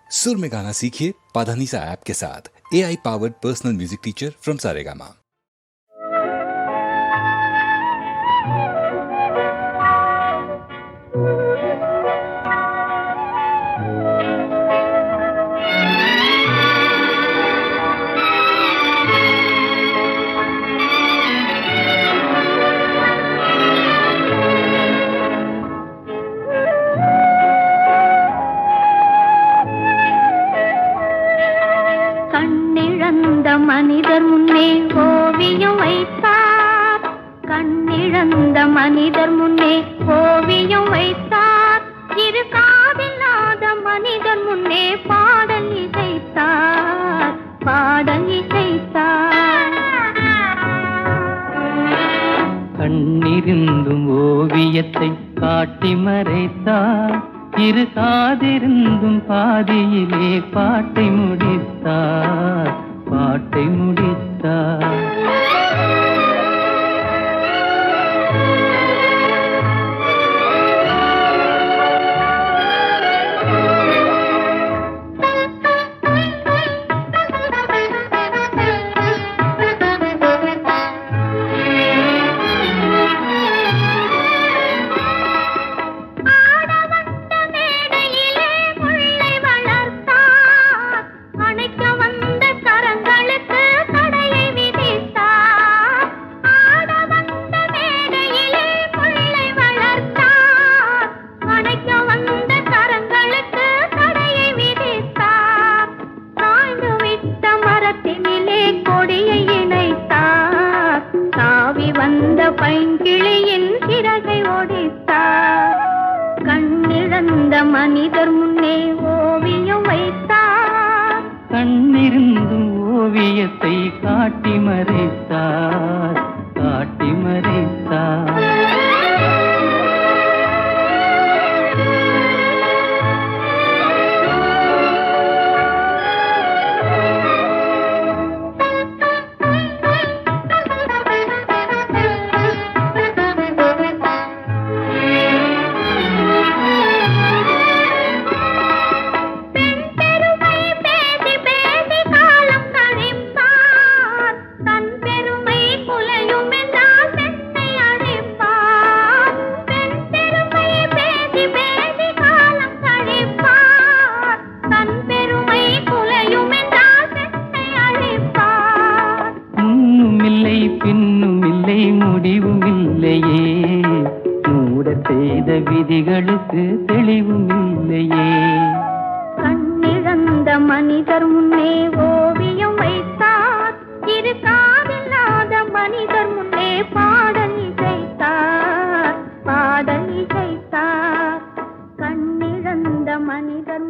सुर में गाना सीखिए पाधानीसा ऐप के साथ। AI powered personal music teacher from Saregama. மனிதர் முன்னே ஓவியம் வைத்தார், கண்ணிழந்த மனிதர் முன்னே ஓவியம் வைத்தார். இரு காதில்லாத மனிதர் முன்னே பாடல் இசைத்தார், பாடல் இசைத்தார். கண்ணிருந்தும் ஓவியத்தை காட்டி மறைத்தார், இரு காதிருந்தும் பாதியிலே பாட்டை முடித்தார், பாட்டை முடித்தார். வந்த பைங்கிளியின் சிறகை ஒடித்தார், கண்ணிழந்த மனிதர் முன்னே ஓவியம் வைத்தார். கண்ணிருந்தும் ஓவியத்தை காட்டி மறைத்தார், காட்டி மறைத்தார். பின்னும் இல்லை முடிவும் இல்லையே, மூட செய்த விதிகளுக்கு தெளிவும் இல்லையே. கண்ணிழந்த மனிதர் முன்னே ஓவியம் வைத்தார், இரு காதில்லாத மனிதர் முன்னே பாடல் இசைத்தார், பாடல் இசைத்தார். கண்ணிழந்த மனிதர்